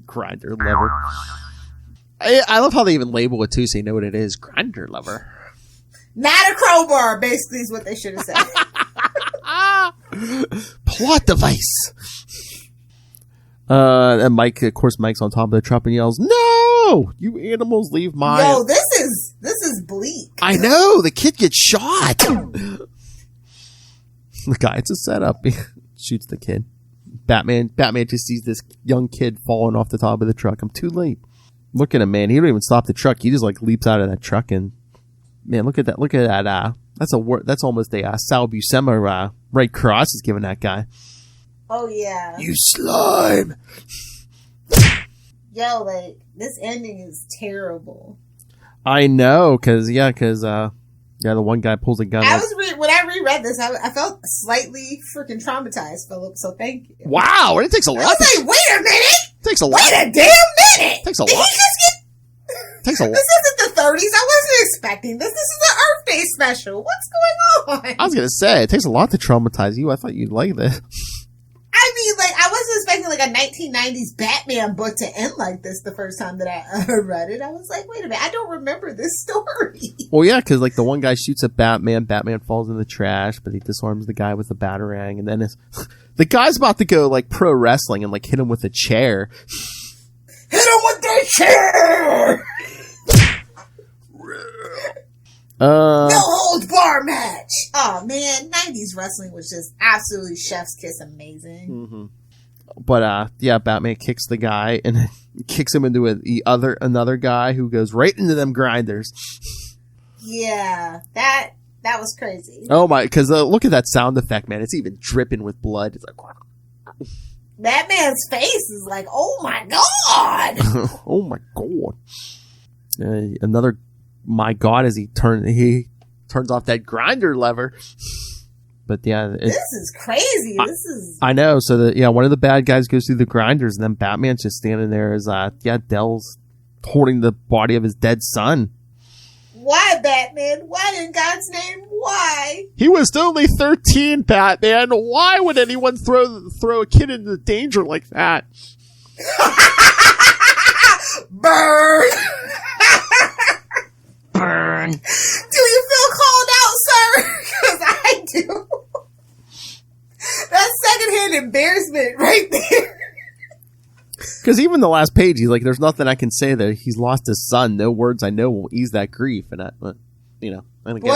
Grinder lever. I love how they even label it too so you know what it is. Grinder lever. Not a crowbar, basically, is what they should have said. Plot device. And Mike, of course, Mike's on top of the truck and yells, "No! You animals leave my..." Yo, this is bleak. I know! The kid gets shot! The guy, it's a setup. He shoots the kid. Batman just sees this young kid falling off the top of the truck. I'm too late. Look at him, man. He don't even stop the truck. He just like leaps out of that truck and, man, look at that. Look at that. That's almost a Sal Buscema Red Cross is giving that guy. Oh yeah. You slime. Yo, like this ending is terrible. I know, cause the one guy pulls a gun. When I reread this, I felt slightly freaking traumatized, Philip. So thank you. Wow, it takes a lot. I was like, wait a minute. Takes a lot. Wait a damn minute. Takes a lot. Did he just get? Takes a lot. This isn't the 30s. I wasn't expecting this. This is an Earth Day special. What's going on? I was gonna say it takes a lot to traumatize you. I thought you'd like this. I mean, like, I wasn't expecting like a 1990s Batman book to end like this the first time that I read it. I was like, wait a minute, I don't remember this story. Well, yeah, because like the one guy shoots at Batman, Batman falls in the trash, but he disarms the guy with the batarang, and then the guy's about to go like pro wrestling and like hit him with a chair. Hit him with the chair! No holds bar match. Oh man, 90s wrestling was just absolutely chef's kiss amazing. Mm-hmm. But yeah, Batman kicks the guy and kicks him into another guy who goes right into them grinders. Yeah, that That was crazy. Oh my, because look at that sound effect, man. It's even dripping with blood. It's like, that man's face is like, oh my God. oh my God. Another, my God, as he turns off that grinder lever. But yeah, this is crazy. I know. So one of the bad guys goes through the grinders, and then Batman's just standing there as Dell's holding the body of his dead son. Why, Batman? Why in God's name? Why? He was only 13, Batman. Why would anyone throw a kid into danger like that? Burn! Burn. Do you feel called out, sir? Because I do. That's secondhand embarrassment right there. Because even the last page, he's like, there's nothing I can say that he's lost his son. No words I know will ease that grief. And what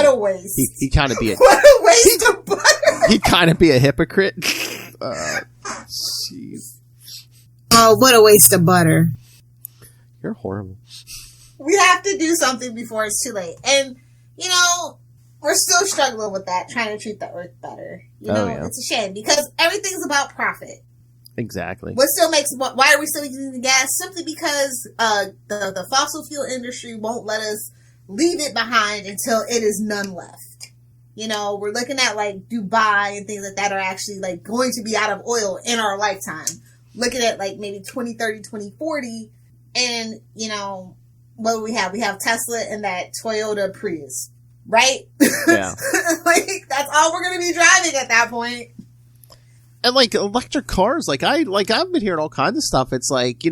a waste. He kind of be a... What a waste of butter. He'd kind of be a hypocrite. Jeez. Oh, what a waste of butter. You're horrible. We have to do something before it's too late. And, we're still struggling with that, trying to treat the earth better. It's a shame because everything's about profit. Exactly. Why are we still using the gas? Simply because the fossil fuel industry won't let us leave it behind until it is none left. We're looking at like Dubai and things like that are actually like going to be out of oil in our lifetime. Looking at like maybe 2030, 2040. And, what do we have? We have Tesla and that Toyota Prius, right? Yeah. That's all we're going to be driving at that point. And like electric cars, I've been hearing all kinds of stuff. It's like,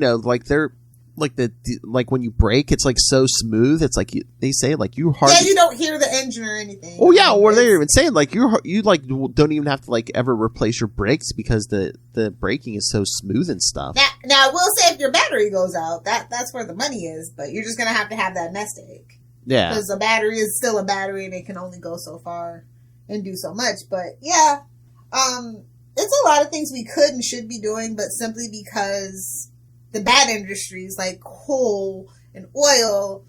they're like when you brake, it's like so smooth. It's like they say like you hardly you don't hear the engine or anything. Oh yeah, or they're even saying like you don't even have to like ever replace your brakes because the braking is so smooth and stuff. Now I will say if your battery goes out, that's where the money is. But you're just gonna have to have that nest egg. Yeah, because a battery is still a battery and it can only go so far and do so much. But yeah, it's a lot of things we could and should be doing, but simply because the bad industries like coal and oil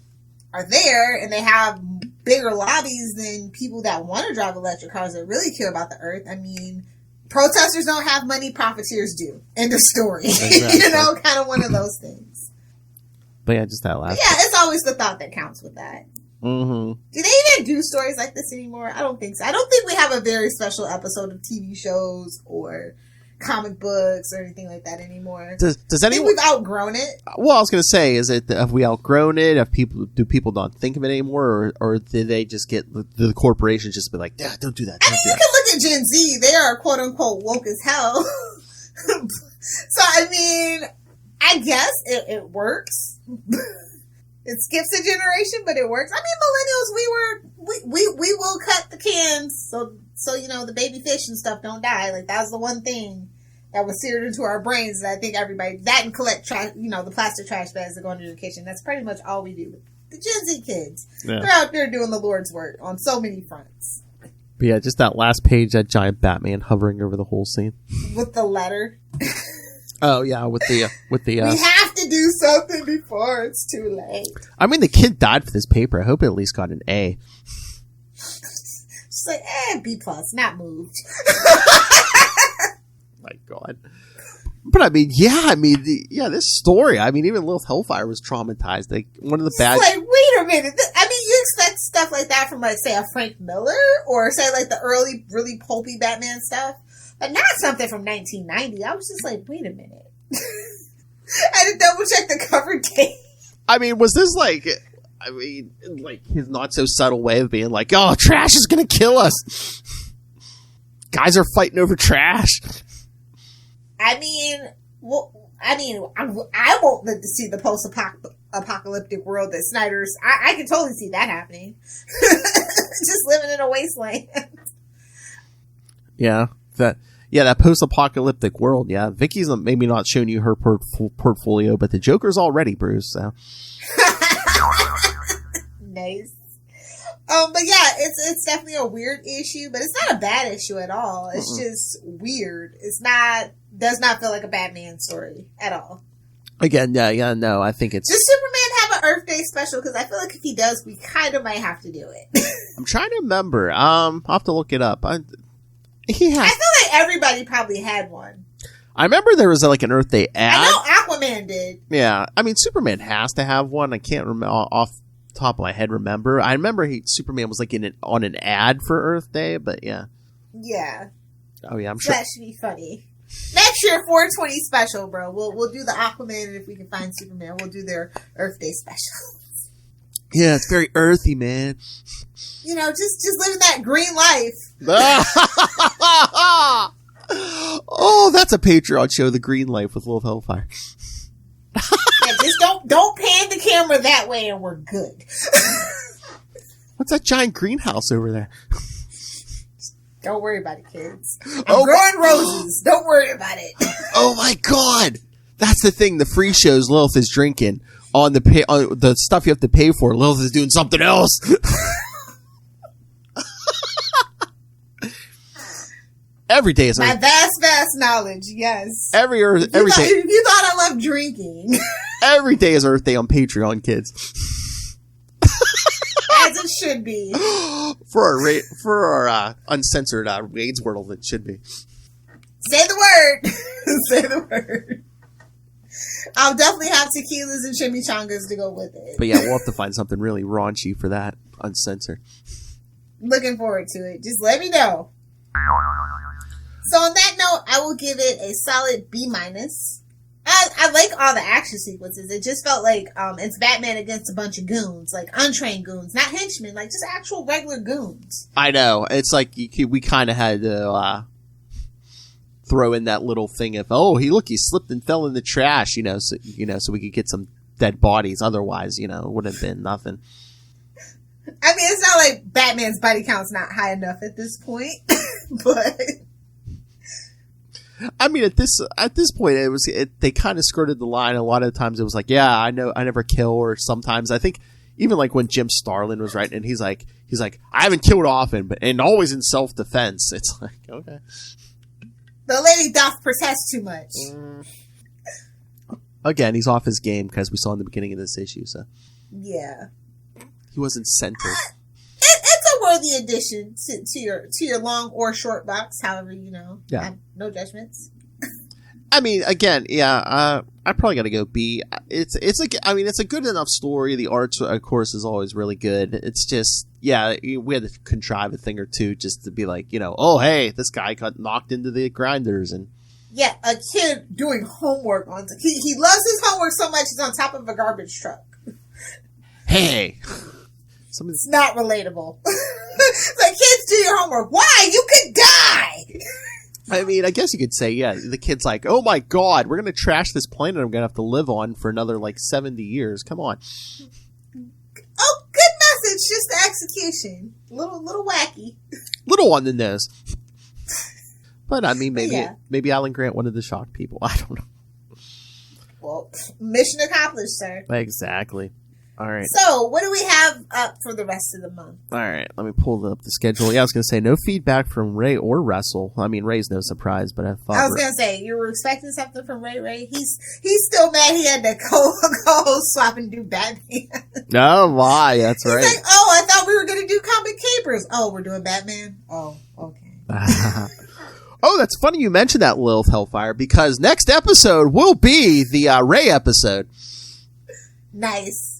are there and they have bigger lobbies than people that want to drive electric cars that really care about the earth. I mean, protesters don't have money, profiteers do. End of story. Exactly. Kind of one of those things. But yeah, just that last. Yeah, it's always the thought that counts with that. Mm-hmm. Do they even do stories like this anymore? I don't think so. I don't think we have a very special episode of TV shows or comic books or anything like that anymore. Does anyone? I think we've outgrown it. Well, I was going to say, have we outgrown it? Do people not think of it anymore, or did they just get the corporations just be like, yeah, don't do that? You can look at Gen Z; they are quote unquote woke as hell. So I mean, I guess it works. It skips a generation, but it works. I mean, millennials, we will cut the cans so the baby fish and stuff don't die. Like that was the one thing that was seared into our brains that I think everybody that and collect trash, the plastic trash bags that go into the kitchen. That's pretty much all we do. The Gen Z kids, They're out there doing the Lord's work on so many fronts. But yeah, just that last page, that giant Batman hovering over the whole scene with the letter. Oh yeah, with the. We have to do something before it's too late. I mean, the kid died for this paper. I hope it at least got an A. She's like, B+, not moved. My God. But I mean, this story. I mean, even Lilith Hellfire was traumatized. Like one of the bad. Like, wait a minute. You expect stuff like that from like, say, a Frank Miller or say like the early, really pulpy Batman stuff. But not something from 1990. I was just like, wait a minute. I had to double check the cover date. I mean, was this like his not so subtle way of being like, oh, trash is going to kill us. Guys are fighting over trash. I won't live to see the post-apocalyptic world that Snyder's. I can totally see that happening. Just living in a wasteland. Yeah. That post-apocalyptic world. Yeah, Vicky's maybe not showing you her portfolio, but the Joker's already, Bruce. So. Nice. But yeah, it's definitely a weird issue, but it's not a bad issue at all. It's just weird. Does not feel like a Batman story at all. Again, no, I think it's... Does Superman have an Earth Day special because I feel like if he does, we kind of might have to do it. I'm trying to remember. I'll have to look it up. I feel like everybody probably had one. I remember there was like an Earth Day ad. I know Aquaman did. Yeah, I mean Superman has to have one. I can't remember off the top of my head. I remember Superman was like on an ad for Earth Day, but yeah. Yeah. Oh yeah, I'm sure that should be funny. Next year, 420 special, bro. We'll do the Aquaman, and if we can find Superman, we'll do their Earth Day special. Yeah, it's very earthy, man. You know, just living that green life. Oh, that's a Patreon show, The Green Life with Lilith Hellfire. Yeah, just don't pan the camera that way, and we're good. What's that giant greenhouse over there? Don't worry about it, kids. I'm growing roses. Don't worry about it. Oh my god! That's the thing. The free shows Lilith is drinking on the the stuff you have to pay for. Lilith is doing something else. Every day is my vast knowledge. Yes. Every day. If you thought I loved drinking, every day is Earth Day on Patreon, kids. As it should be. For our uncensored Raids World, it should be. Say the word. Say the word. I'll definitely have tequilas and chimichangas to go with it. But yeah, we'll have to find something really raunchy for that, uncensored. Looking forward to it. Just let me know. So on that note, I will give it a solid B-. I like all the action sequences. It just felt like it's Batman against a bunch of goons, like untrained goons, not henchmen, like just actual regular goons. I know. It's like we kind of had to throw in that little thing of, he slipped and fell in the trash, so we could get some dead bodies. Otherwise, it would have been nothing. I mean, it's not like Batman's body count's not high enough at this point, but. I mean, at this point, they kind of skirted the line. A lot of times, it was like, yeah, I know, I never kill. Or sometimes, I think even like when Jim Starlin was writing, and he's like, I haven't killed often, and always in self defense. It's like, okay, the lady doth protest too much. Again, he's off his game because we saw in the beginning of this issue. So yeah, he wasn't centered. It's a worthy addition to your long or short box, however Yeah. No judgments. I mean, again, yeah, I probably got to go B. It's a good enough story. The art, of course, is always really good. It's just, yeah, we had to contrive a thing or two just to be like, oh hey, this guy got knocked into the grinders and. Yeah, a kid doing homework on he loves his homework so much he's on top of a garbage truck. Hey. It's not relatable. It's like, kids, do your homework. Why? You could die! I mean, I guess you could say, yeah, the kid's like, oh my god, we're going to trash this planet I'm going to have to live on for another, 70 years. Come on. Oh, good message. Just the execution. Little wacky. Little on the nose. But, I mean, maybe Alan Grant wanted to shock people. I don't know. Well, mission accomplished, sir. Exactly. All right. So, what do we have up for the rest of the month? All right. Let me pull up the schedule. Yeah, I was going to say no feedback from Ray or Russell. I mean, Ray's no surprise, but I thought. I was going to say, you were expecting something from Ray. He's still mad he had to co-host swap and do Batman. Oh, why? That's right. He's like, I thought we were going to do Comic Capers. Oh, we're doing Batman? Oh, okay. Oh, that's funny you mentioned that, Lilith Hellfire, because next episode will be the Ray episode. Nice.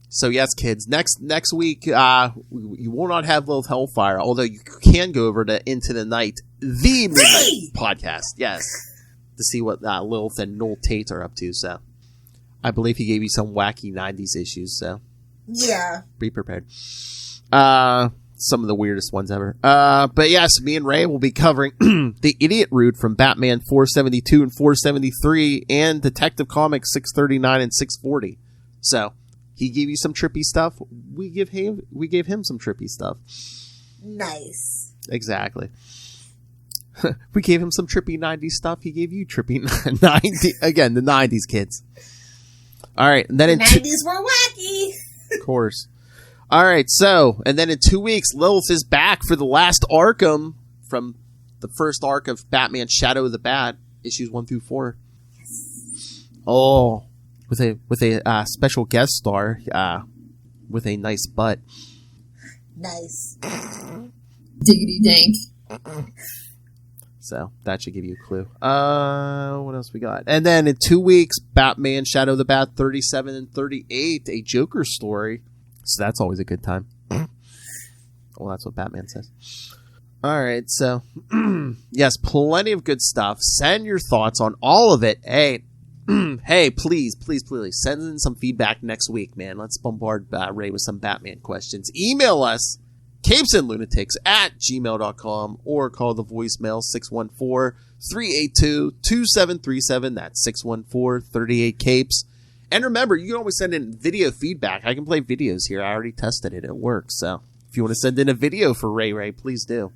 So yes, kids, next week, you will not have Lilith Hellfire, although you can go over to Into the Night, the Midnight podcast, yes, to see what Lilith and Noel Tate are up to. So I believe he gave you some wacky 90s issues, so yeah, be prepared. Some of the weirdest ones ever. But yes, me and Ray will be covering the Idiot Root from Batman 472 and 473 and Detective Comics 639 and 640. So he gave you some trippy stuff. We gave him some trippy stuff. Nice. Exactly. We gave him some trippy 90s stuff. He gave you trippy 90s. Again, the 90s kids. All right. And then the 90s were wacky. Of course. All right. So, and then in 2 weeks, Lilith is back for the last Arkham from the first arc of Batman Shadow of the Bat, issues 1 through 4. Yes. Oh. with a special guest star with a nice butt. Nice. Diggity dank. So that should give you a clue. What else we got? And then in 2 weeks, Batman Shadow of the Bat 37 and 38, a Joker story. So that's always a good time. Well, that's what Batman says. All right, so yes, plenty of good stuff. Send your thoughts on all of it. Hey, please send in some feedback next week, man. Let's bombard Ray with some Batman questions. Email us, capesandlunatics@gmail.com, or call the voicemail 614-382-2737. That's 614-38-CAPES. And remember, you can always send in video feedback. I can play videos here. I already tested it. It works. So if you want to send in a video for Ray, please do.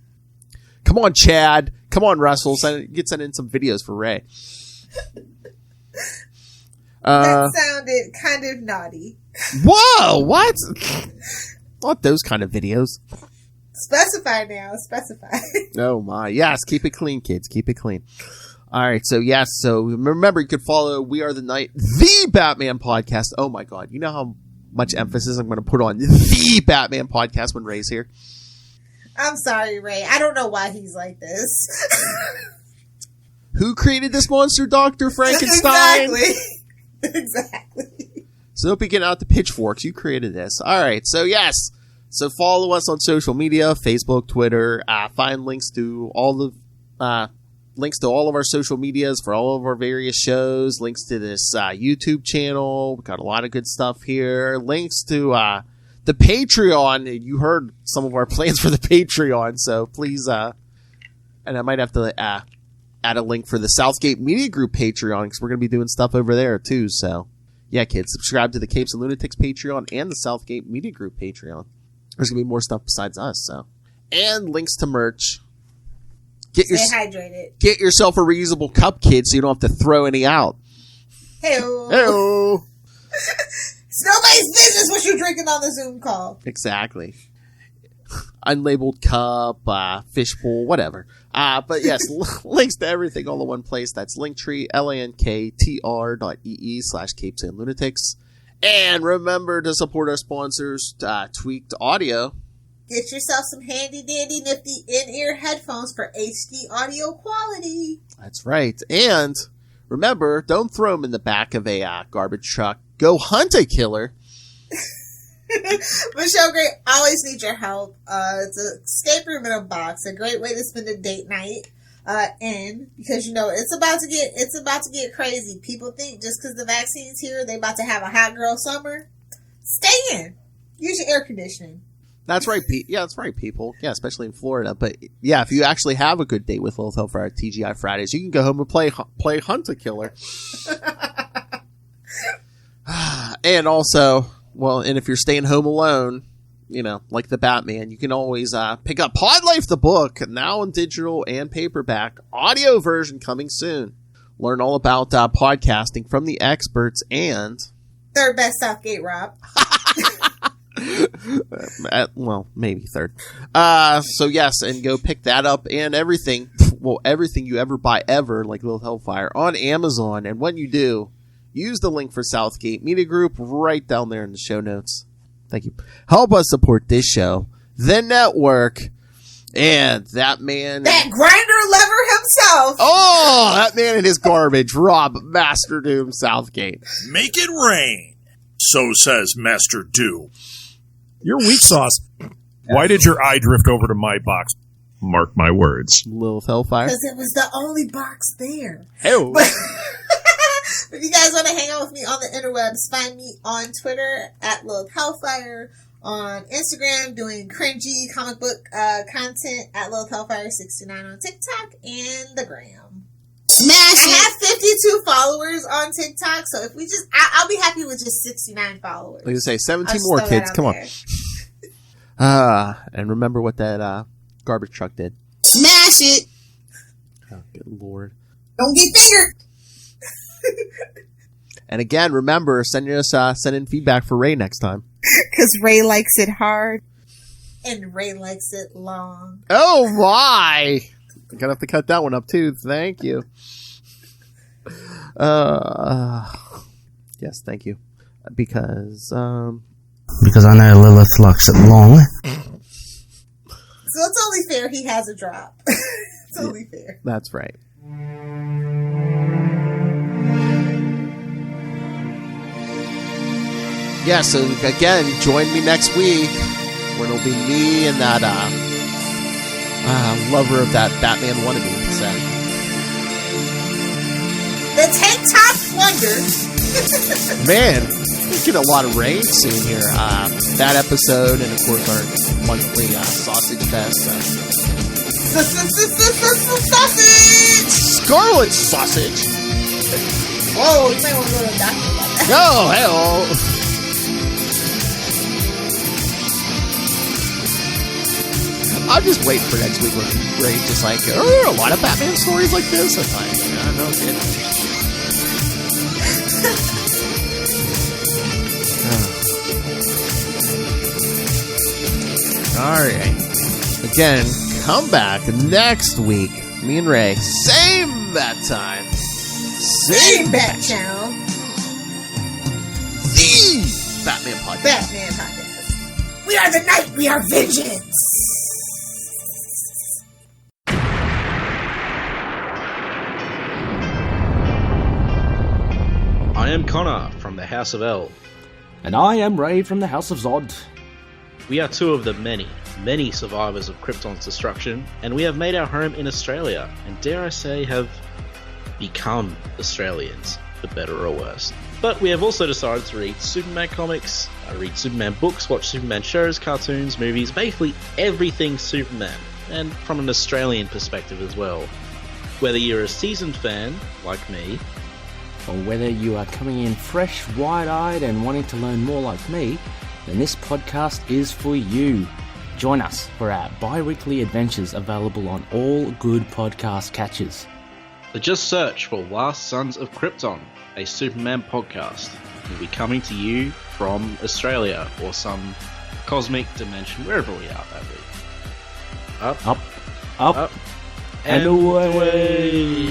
Come on, Chad. Come on, Russell. You can send in some videos for Ray. That sounded kind of naughty. Whoa, what? Not those kind of videos. Specify now. Specify. Oh, my. Yes, keep it clean, kids. Keep it clean. All right, so yes, so remember, you could follow We Are the Night, the Batman podcast. Oh, my God. You know how much emphasis I'm going to put on the Batman podcast when Ray's here? I'm sorry, Ray. I don't know why he's like this. Who created this monster, Dr. Frankenstein? Exactly. So don't be getting out the pitchforks. You created this. All right, so yes. So follow us on social media, Facebook, Twitter. Find links to all of our social medias for all of our various shows. Links to this YouTube channel. We've got a lot of good stuff here. Links to the Patreon. You heard some of our plans for the Patreon, so please. And I might have to add a link for the Southgate Media Group Patreon, because we're going to be doing stuff over there too. So yeah, kids, subscribe to the Capes and Lunatics Patreon and the Southgate Media Group Patreon. There's going to be more stuff besides us. So, and links to merch. Stay hydrated. Get yourself a reusable cup, kids, so you don't have to throw any out. Hey-o. It's nobody's business what you're drinking on the Zoom call. Exactly. Unlabeled cup, fishbowl, whatever. But yes, links to everything all in one place. That's Linktree, linktr.ee/capesandlunatics. And remember to support our sponsors, Tweaked Audio. Get yourself some handy dandy nifty in-ear headphones for HD audio quality. That's right. And remember, don't throw them in the back of a garbage truck. Go hunt a killer. Michelle Gray, always need your help. It's an escape room in a box. A great way to spend a date night because it's about to get crazy. People think just because the vaccine's here, they about to have a hot girl summer. Stay in. Use your air conditioning. That's right, yeah, that's right, people. Yeah, especially in Florida. But yeah, if you actually have a good date with Lilith Hellfire at TGI Fridays, you can go home and play Hunt a Killer. And also, and if you're staying home alone, like the Batman, you can always pick up Pod Life the book, now in digital and paperback, audio version coming soon. Learn all about podcasting from the experts and third best Southgate Rob. Maybe third. So yes, and go pick that up and everything you ever buy ever, like Lilith Hellfire, on Amazon. And when you do, use the link for Southgate Media Group right down there in the show notes. Thank you. Help us support this show, the network, and that man. That grinder lever himself. Oh, that man and his garbage, Rob Master Doom Southgate. Make it rain, so says Master Doom. You're weak sauce. Why did your eye drift over to my box? Mark my words. Lilith Hellfire. Because it was the only box there. Hell. But if you guys want to hang out with me on the interwebs, find me on Twitter at Lilith Hellfire, on Instagram doing cringy comic book content at Lilith Hellfire 69 on TikTok and the gram. Smash I have 52 followers on TikTok, so if we I'll be happy with just 69 followers. Like you say, 17 more kids. Come on. And remember what that garbage truck did. Smash it. Oh, good Lord. Don't get fingered. And again, remember, send in feedback for Ray next time. Because Ray likes it hard. And Ray likes it long. Oh, my. I'm going to have to cut that one up, too. Thank you. Yes, thank you. Because I know Lilith likes it long. So it's only fair he has a drop. It's only fair. that's right. Yeah, so again, join me next week when it'll be me and that lover of that Batman wannabe set. The tank top wonder. Man, we get a lot of range soon here. That episode, and of course our monthly sausage fest. Sausage! Scarlet sausage! Whoa, you might want to go to the doctor about that. Oh, hell! I'm just waiting for next week when Ray's just like, a lot of Batman stories like this. I'm like, no kidding. Alright. Again, come back next week. Me and Ray, same bat time. Same Bat Channel. The Batman Podcast. Batman Podcast. We are the night. We are vengeance. I am Connor from the House of L. And I am Ray from the House of Zod. We are two of the many, many survivors of Krypton's destruction, and we have made our home in Australia, and dare I say, have become Australians, for better or worse. But we have also decided to read Superman comics, read Superman books, watch Superman shows, cartoons, movies, basically everything Superman, and from an Australian perspective as well. Whether you're a seasoned fan, like me, Or whether you are coming in fresh, wide-eyed and wanting to learn more like me, then this podcast is for you. Join us for our bi-weekly adventures available on all good podcast catchers. so just search for Last Sons of Krypton, a Superman podcast. We'll be coming to you from Australia or some cosmic dimension, wherever we are that week. Up, Up, and away.